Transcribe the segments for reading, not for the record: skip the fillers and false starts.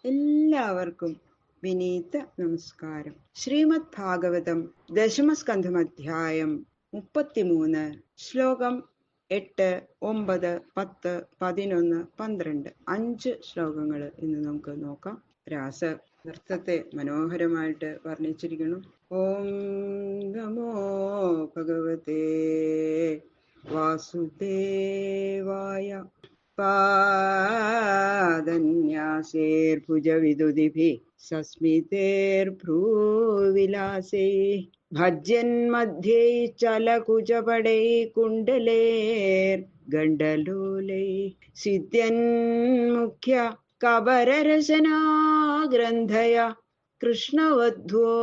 എല്ലാവർക്കും വിനീത നമസ്കാരം. ശ്രീമദ് ഭാഗവതം ദശമസ്കന്ധമധ്യായം 33, ശ്ലോകം 8, 9, 10, 11, 12 5 ശ്ലോകങ്ങൾ ഇന്ന് നമുക്ക് നോക്കാം. രാസ നൃത്തത്തെ മനോഹരമായിട്ട് വർണ്ണിച്ചിരിക്കുന്നു. ഓം നമോ ഭഗവതേ വാസുദേവായ. പാദന്യാസേർഭുജവിദുതിഭിः സസ്മിതേർഭ്രൂവിലാസൈः ഭജ്യന്മധ്യൈ ചലകുചപടൈः കുണ്ഡലൈർഗണ്ഡലോലൈः സിദ്ധ്യന്മുഖ്യ കബരരചനാഗ്രന്ഥയ കൃഷ്ണവധ്വോ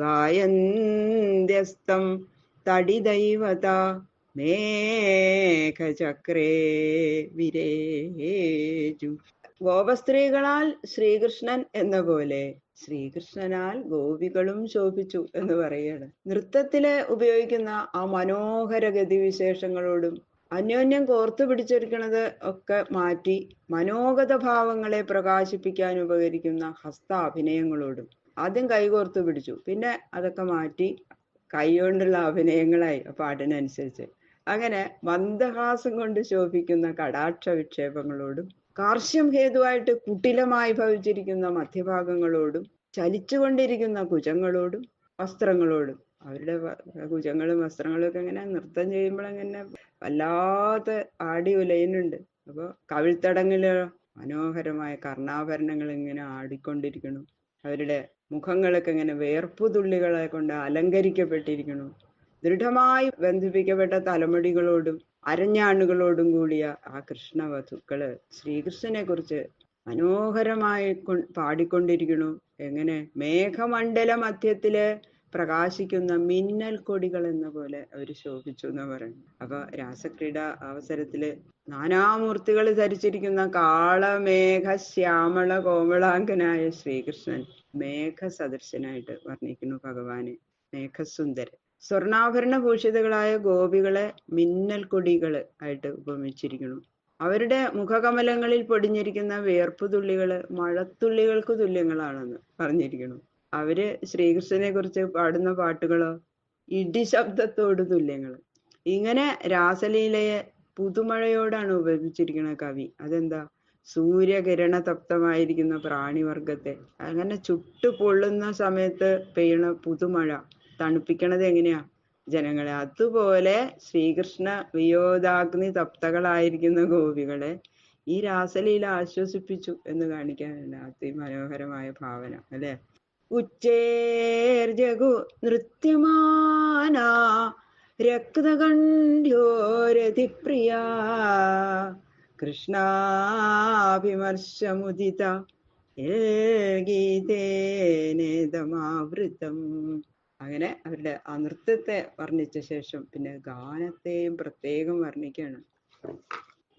ഗായന്ത്യസ്തം തടിദൈവത മേഘചക്രേ വിരേജു. ഗോപസ്ത്രീകളാൽ ശ്രീകൃഷ്ണൻ എന്ന പോലെ ശ്രീകൃഷ്ണനാൽ ഗോപികളും ശോഭിച്ചു എന്ന് പറയാണ്. നൃത്തത്തില് ഉപയോഗിക്കുന്ന ആ മനോഹര ഗതിവിശേഷങ്ങളോടും അന്യോന്യം കോർത്തു പിടിച്ചിരിക്കുന്നത് ഒക്കെ മാറ്റി മനോഗത ഭാവങ്ങളെ പ്രകാശിപ്പിക്കാൻ ഉപകരിക്കുന്ന ഹസ്താഭിനയങ്ങളോടും ആദ്യം കൈകോർത്തു പിടിച്ചു, പിന്നെ അതൊക്കെ മാറ്റി കൈകൊണ്ടുള്ള അഭിനയങ്ങളായി പാട്ടിനനുസരിച്ച്. അങ്ങനെ മന്ദഹാസം കൊണ്ട് ശോഭിക്കുന്ന കടാക്ഷ വിക്ഷേപങ്ങളോടും കാർശ്യം ഹേതുവായിട്ട് കുട്ടിലമായി ഭവിച്ചിരിക്കുന്ന മധ്യഭാഗങ്ങളോടും ചലിച്ചുകൊണ്ടിരിക്കുന്ന കുജങ്ങളോടും വസ്ത്രങ്ങളോടും. അവരുടെ കുജങ്ങളും വസ്ത്രങ്ങളും ഒക്കെ ഇങ്ങനെ നൃത്തം ചെയ്യുമ്പോൾ അങ്ങനെ വല്ലാതെ ആടി ഉലയുന്നുണ്ട്. അപ്പോൾ കവിൾത്തടങ്ങില് മനോഹരമായ കർണാഭരണങ്ങൾ ഇങ്ങനെ ആടിക്കൊണ്ടിരിക്കുന്നു. അവരുടെ മുഖങ്ങളൊക്കെ ഇങ്ങനെ വേർപ്പുതുള്ളികളെ കൊണ്ട് അലങ്കരിക്കപ്പെട്ടിരിക്കുന്നു. ദൃഢമായി ബന്ധിപ്പിക്കപ്പെട്ട തലമുടികളോടും അരഞ്ഞാണുകളോടും കൂടിയ ആ കൃഷ്ണവധുക്കള് ശ്രീകൃഷ്ണനെ കുറിച്ച് മനോഹരമായി പാടിക്കൊണ്ടിരിക്കുന്നു. എങ്ങനെ മേഘമണ്ഡല മധ്യത്തില് പ്രകാശിക്കുന്ന മിന്നൽ കൊടികൾ എന്ന പോലെ അവര് ശോഭിച്ചു എന്ന് പറയുന്നു. അപ്പൊ രാസക്രീഡ അവസരത്തില് നാനാമൂർത്തികൾ ധരിച്ചിരിക്കുന്ന കാളമേഘ ശ്യാമള കോമളാങ്കനായ ശ്രീകൃഷ്ണൻ മേഘ സദൃശനായിട്ട് വർണ്ണിക്കുന്നു ഭഗവാനെ. മേഘസുന്ദരൻ. സ്വർണാഭരണ ഭൂഷിതകളായ ഗോപികളെ മിന്നൽ കൊടികൾ ആയിട്ട് ഉപമിച്ചിരിക്കുന്നു. അവരുടെ മുഖകമലങ്ങളിൽ പൊടിഞ്ഞിരിക്കുന്ന വേർപ്പുതുള്ളികള് മഴത്തുള്ളികൾക്ക് തുല്യങ്ങളാണെന്ന് പറഞ്ഞിരിക്കുന്നു. അവര് ശ്രീകൃഷ്ണനെ കുറിച്ച് പാടുന്ന പാട്ടുകളോ ഇടിശബ്ദത്തോട് തുല്യങ്ങൾ. ഇങ്ങനെ രാസലീലയെ പുതുമഴയോടാണ് ഉപമിച്ചിരിക്കുന്നത് കവി. അതെന്താ? സൂര്യകിരണ തപ്തമായിരിക്കുന്ന പ്രാണിവർഗത്തെ അങ്ങനെ ചുട്ടു പൊള്ളുന്ന സമയത്ത് പെയ്യണ പുതുമഴ തണുപ്പിക്കണത് എങ്ങനെയാ ജനങ്ങളെ? അതുപോലെ ശ്രീകൃഷ്ണ വിയോദാഗ്നി തപ്തകളായിരിക്കുന്ന ഗോപികളെ ഈ രാസലീല ആശ്വസിപ്പിച്ചു എന്ന് കാണിക്കാനാണ് അതിമനോഹരമായ ഭാവന, അല്ലെ? ഉച്ചേർജഗു നൃത്യമാന രക്തകണ്ഠ്യോരതിപ്രിയ കൃഷ്ണാഭിമർശമുദിത ഗീതേനേതമാവൃതം. അങ്ങനെ അവരുടെ ആ നൃത്തത്തെ വർണ്ണിച്ച ശേഷം പിന്നെ ഗാനത്തെയും പ്രത്യേകം വർണ്ണിക്കുകയാണ്.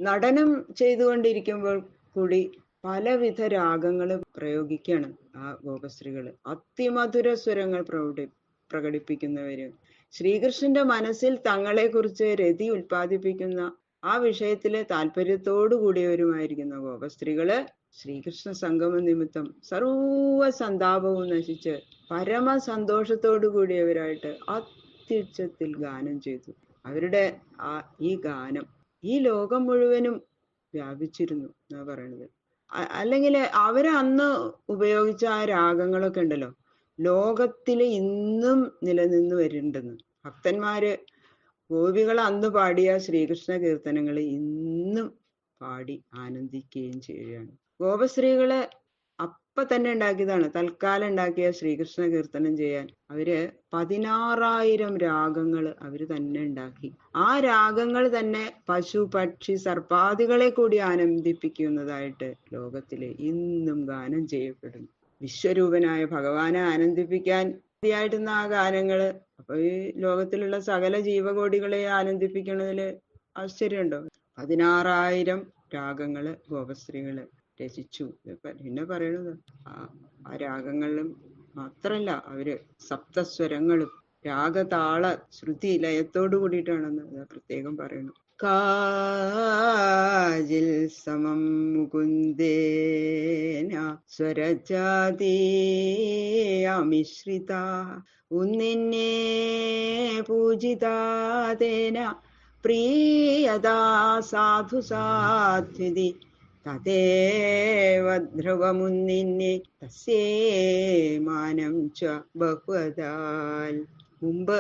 നടനം ചെയ്തുകൊണ്ടിരിക്കുമ്പോൾ കൂടി പലവിധ രാഗങ്ങൾ പ്രയോഗിക്കുകയാണ് ആ ഗോപസ്ത്രീകൾ. അതിമധുര സ്വരങ്ങൾ പ്രകടിപ്പിക്കുന്നവര്, ശ്രീകൃഷ്ണന്റെ മനസ്സിൽ തങ്ങളെ കുറിച്ച് രതി ഉൽപ്പാദിപ്പിക്കുന്ന ആ വിഷയത്തിലെ താല്പര്യത്തോടു കൂടിയവരുമായിരിക്കുന്ന ഗോപസ്ത്രീകള് ശ്രീകൃഷ്ണ സംഗമ നിമിത്തം സർവ സന്താപവും നശിച്ച് പരമസന്തോഷത്തോടു കൂടിയവരായിട്ട് അത്യുച്ചത്തിൽ ഗാനം ചെയ്തു. അവരുടെ ഈ ഗാനം ഈ ലോകം മുഴുവനും വ്യാപിച്ചിരുന്നു എന്നാ പറയണത്. അല്ലെങ്കിൽ അന്ന് ഉപയോഗിച്ച ആ രാഗങ്ങളൊക്കെ ഉണ്ടല്ലോ, ലോകത്തില് ഇന്നും നിലനിന്ന് വരുന്നുണ്ടെന്ന്. ഭക്തന്മാര് ഗോപികൾ അന്ന് പാടിയ ശ്രീകൃഷ്ണ കീർത്തനങ്ങൾ ഇന്നും പാടി ആനന്ദിക്കുകയും ചെയ്യുകയാണ്. ഗോപസ്ത്രീകളെ അപ്പൊ തന്നെ ഉണ്ടാക്കിയതാണ്, തൽക്കാലം ഉണ്ടാക്കിയ ശ്രീകൃഷ്ണ കീർത്തനം ചെയ്യാൻ അവര് 16,000 രാഗങ്ങൾ അവര് തന്നെ ഉണ്ടാക്കി. ആ രാഗങ്ങൾ തന്നെ പശു പക്ഷി സർപ്പാദികളെ കൂടി ആനന്ദിപ്പിക്കുന്നതായിട്ട് ലോകത്തില് ഇന്നും ഗാനം ചെയ്യപ്പെടുന്നു. വിശ്വരൂപനായ ഭഗവാനെ ആനന്ദിപ്പിക്കാൻ ായിട്ടുന്ന ആ ഗാനങ്ങള് അപ്പൊ ഈ ലോകത്തിലുള്ള സകല ജീവകോടികളെ ആനന്ദിപ്പിക്കുന്നതില് ആശ്ചര്യമുണ്ടോ? 16,000 രാഗങ്ങള് ഗോപസ്ത്രീകള് രചിച്ചു. പിന്നെ പറയണത് ആ രാഗങ്ങളിലും മാത്രല്ല, അവര് സപ്തസ്വരങ്ങളും രാഗതാള ശ്രുതി ലയത്തോടു കൂടിയിട്ടാണെന്ന് പ്രത്യേകം പറയുന്നു. കാജിൽ സമം മുകുന്ദേന സ്വരജാതീയമിശ്രിത ഉന്നിന്നേ പൂജിതാതേന പ്രീയതാ സാധു സാധ്വിതി തദേവ ധ്രുവമുന്നിന്നെ തസ്യേ മാനം ച ബഹുവദാൽ. മുമ്പ്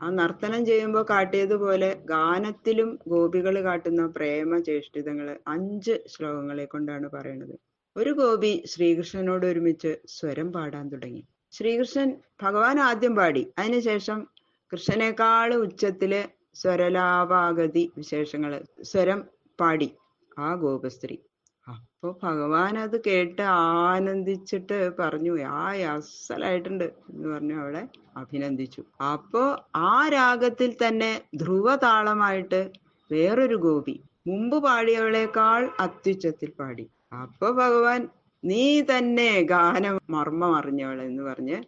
ആ നർത്തനം ചെയ്യുമ്പോൾ കാട്ടിയതുപോലെ ഗാനത്തിലും ഗോപികൾ കാട്ടുന്ന പ്രേമ ചേഷ്ടിതങ്ങള് 5 ശ്ലോകങ്ങളെ കൊണ്ടാണ് പറയുന്നത്. ഒരു ഗോപി ശ്രീകൃഷ്ണനോട് ഒരുമിച്ച് സ്വരം പാടാൻ തുടങ്ങി. ശ്രീകൃഷ്ണൻ ഭഗവാൻ ആദ്യം പാടി, അതിനുശേഷം കൃഷ്ണനേക്കാൾ ഉച്ചത്തില് സ്വരലാപാഗതി വിശേഷങ്ങള് സ്വരം പാടി ആ ഗോപസ്ത്രീ. അപ്പൊ ഭഗവാൻ അത് കേട്ട് ആനന്ദിച്ചിട്ട് പറഞ്ഞു, അസലായിട്ടുണ്ട് എന്ന് പറഞ്ഞു അവളെ അഭിനന്ദിച്ചു. അപ്പോ ആ രാഗത്തിൽ തന്നെ ധ്രുവതാളമായിട്ട് വേറൊരു ഗോപി മുമ്പ് പാടിയവളേക്കാൾ അത്യുച്ചത്തിൽ പാടി. അപ്പൊ ഭഗവാൻ നീ തന്നെ ഗാനം മർമ്മം അറിഞ്ഞവളെന്ന് പറഞ്ഞ്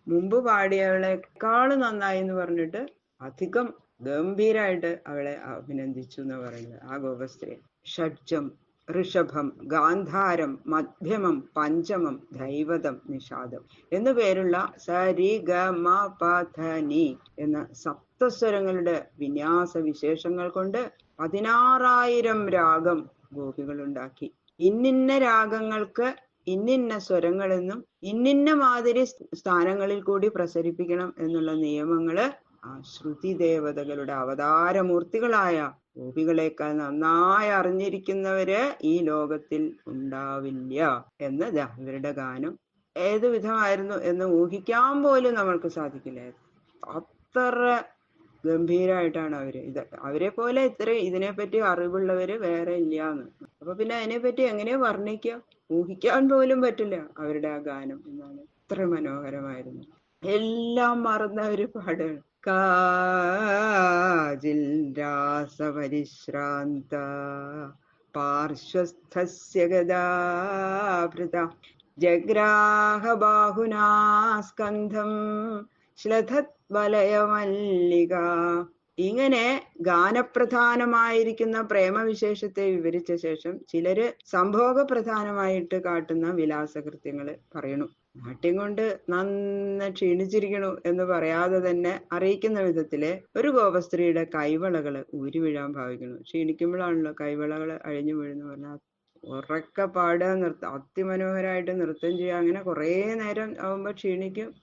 മുമ്പ് പാടിയവളെക്കാൾ നന്നായി എന്ന് പറഞ്ഞിട്ട് അധികം ഗംഭീരായിട്ട് അവളെ അഭിനന്ദിച്ചു എന്ന് പറയുന്നത് ആ ഗോപസ്ത്രീ. ഷഡ്ജം, ഋഷഭം, ഗാന്ധാരം, മധ്യമം, പഞ്ചമം, ധൈവതം, നിഷാദം എന്നു പേരുള്ള സരി ഗ മ പ ധ നി എന്ന സപ്തസ്വരങ്ങളുടെ വിന്യാസ വിശേഷങ്ങൾ കൊണ്ട് 16,000 രാഗം ഗോപികൾ ഉണ്ടാക്കി. ഇന്നിന്ന രാഗങ്ങൾക്ക് ഇന്നിന്ന സ്വരങ്ങളെന്നും ഇന്നിന്ന മാതിരി സ്ഥാനങ്ങളിൽ കൂടി പ്രസരിപ്പിക്കണം എന്നുള്ള നിയമങ്ങള് ആ ശ്രുതി ദേവതകളുടെ അവതാരമൂർത്തികളായ ഗോപികളെക്കാൾ നന്നായി അറിഞ്ഞിരിക്കുന്നവര് ഈ ലോകത്തിൽ ഉണ്ടാവില്ല എന്ന് ഇവരുടെ ഗാനം ഏതു വിധമായിരുന്നു എന്ന് ഊഹിക്കാൻ പോലും നമ്മൾക്ക് സാധിക്കില്ല. അത്ര ഗംഭീരായിട്ടാണ് അവരെ പോലെ ഇതിനെപ്പറ്റി അറിവുള്ളവര് വേറെ ഇല്ലാന്ന്. അപ്പൊ പിന്നെ അതിനെപ്പറ്റി എങ്ങനെ വർണ്ണിക്കുക? ഊഹിക്കാൻ പോലും പറ്റില്ല അവരുടെ ആ ഗാനം എന്നാണ്. അത്ര മനോഹരമായിരുന്നു. എല്ലാം മറന്നവര് പാടുകയാണ്. കാജിൽ രാസപരിശ്രാന്ത പാർശ്വസ്ഥസ്യ ഗദാഭൃത ജഗ്രാഹ ബാഹുനാ സ്കന്ധം ശ്ലഥത് വലയമല്ലിക. ഇങ്ങനെ ഗാനപ്രധാനമായിരിക്കുന്ന പ്രേമവിശേഷത്തെ വിവരിച്ച ശേഷം ചിലര് സംഭോഗപ്രധാനമായിട്ട് കാട്ടുന്ന വിലാസകൃത്യങ്ങള് പറയണു. നാട്യം കൊണ്ട് നന്ന ക്ഷീണിച്ചിരിക്കണു എന്ന് പറയാതെ തന്നെ അറിയിക്കുന്ന വിധത്തില് ഒരു ഗോപസ്ത്രീയുടെ കൈവളകള് ഊരി വീഴാൻ ഭാവിക്കുന്നു. ക്ഷീണിക്കുമ്പോഴാണല്ലോ കൈവളകള് അഴിഞ്ഞു വീഴുന്നു പറഞ്ഞാൽ. ഉറക്കെ പാടുക, അതിമനോഹരായിട്ട് നൃത്തം ചെയ്യുക, അങ്ങനെ കുറേ നേരം ആവുമ്പോ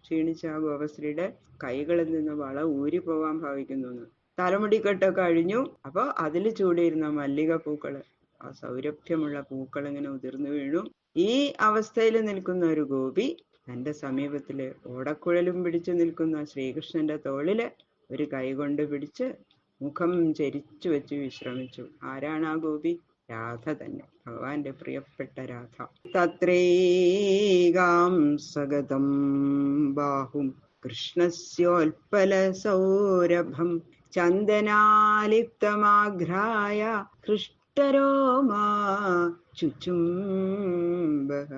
ക്ഷീണിച്ച ആ ഗോപസ്ത്രീയുടെ കൈകളിൽ നിന്ന് വള ഊരി പോവാൻ ഭാവിക്കുന്നു. തലമുടിക്കെട്ടൊക്കെ അഴിഞ്ഞു. അപ്പൊ അതിൽ ചൂടിയിരുന്ന മല്ലിക പൂക്കള്, ആ സൗരഭ്യമുള്ള പൂക്കൾ ഇങ്ങനെ ഉതിർന്നു വീണു. ഈ അവസ്ഥയിൽ നിൽക്കുന്ന ഒരു ഗോപി തന്റെ സമീപത്തില് ഓടക്കുഴലും പിടിച്ചു നിൽക്കുന്ന ശ്രീകൃഷ്ണന്റെ തോളില് ഒരു കൈ കൊണ്ട് പിടിച്ച് മുഖം ചരിച്ചു വെച്ച് വിശ്രമിച്ചു. ആരാണ് ആ ഗോപി? രാധ തന്നെ, ഭഗവാന്റെ പ്രിയപ്പെട്ട രാധ. തത്രൈകാം സഗതം ബാഹും കൃഷ്ണസ്യോൽപല സൗരഭം ചന്ദനാലിപ്തമാഘ്രായ ഹൃഷ്ടരോമാ ചുചുംബഃ.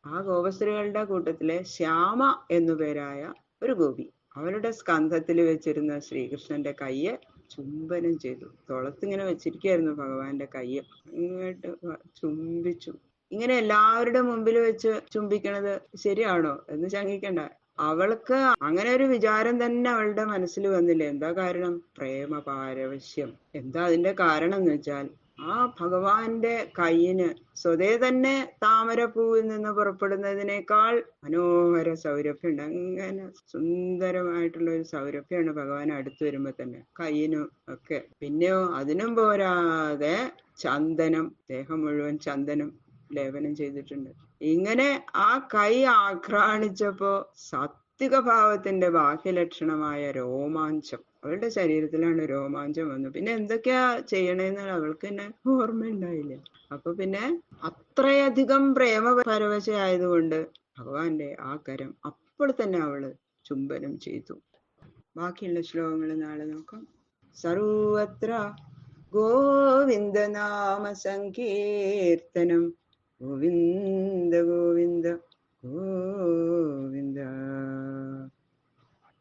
ആ ഗോപസ്ത്രീകളുടെ കൂട്ടത്തിലെ ശ്യാമ എന്നുപേരായ ഒരു ഗോപി അവരുടെ സ്കന്ധത്തിൽ വെച്ചിരുന്ന ശ്രീകൃഷ്ണന്റെ കയ്യെ ചുംബനം ചെയ്തു. തുളത്തിങ്ങനെ വെച്ചിരിക്കുകയായിരുന്നു ഭഗവാന്റെ കയ്യെ. ഇങ്ങോട്ട് ചുംബിച്ചു. ഇങ്ങനെ എല്ലാവരുടെ മുമ്പിൽ വെച്ച് ചുംബിക്കണത് ശരിയാണോ എന്ന് ശങ്കിക്കണ്ട. അവൾക്ക് അങ്ങനെ ഒരു വിചാരം തന്നെ അവളുടെ മനസ്സിൽ വന്നില്ല. എന്താ കാരണം? പ്രേമ പാരവശ്യം. എന്താ അതിന്റെ കാരണം എന്ന് വെച്ചാൽ, ആ ഭഗവാന്റെ കയ്യിന് സ്വതേ തന്നെ താമരപ്പൂവിൽ നിന്ന് പുറപ്പെടുന്നതിനേക്കാൾ മനോഹര സൗരഭ്യമുണ്ട്. അങ്ങനെ സുന്ദരമായിട്ടുള്ള ഒരു സൗരഭ്യമാണ് ഭഗവാൻ അടുത്ത് വരുമ്പോ തന്നെ കയ്യിനും ഒക്കെ. പിന്നെയോ അതിനും പോരാതെ ചന്ദനം, ദേഹം മുഴുവൻ ചന്ദനം ലേപനം ചെയ്തിട്ടുണ്ട്. ഇങ്ങനെ ആ കൈ ആക്രാണിച്ചപ്പോ സാത്വിക ഭാവത്തിന്റെ ബാഹ്യലക്ഷണമായ രോമാഞ്ചം അവളുടെ ശരീരത്തിലാണ് രോമാഞ്ചം വന്നു. പിന്നെ എന്തൊക്കെയാ ചെയ്യണേന്ന് അവൾക്ക് തന്നെ ഓർമ്മയുണ്ടായില്ല. അപ്പൊ പിന്നെ അത്രയധികം പ്രേമ പരവശയായതുകൊണ്ട് ഭഗവാന്റെ ആ കരം അപ്പോൾ തന്നെ അവള് ചുംബനം ചെയ്തു. ബാക്കിയുള്ള ശ്ലോകങ്ങൾ നാളെ നോക്കാം. സർവത്ര ഗോവിന്ദനാമ സങ്കീർത്തനം. ഗോവിന്ദ ഗോവിന്ദ ഗോവിന്ദ.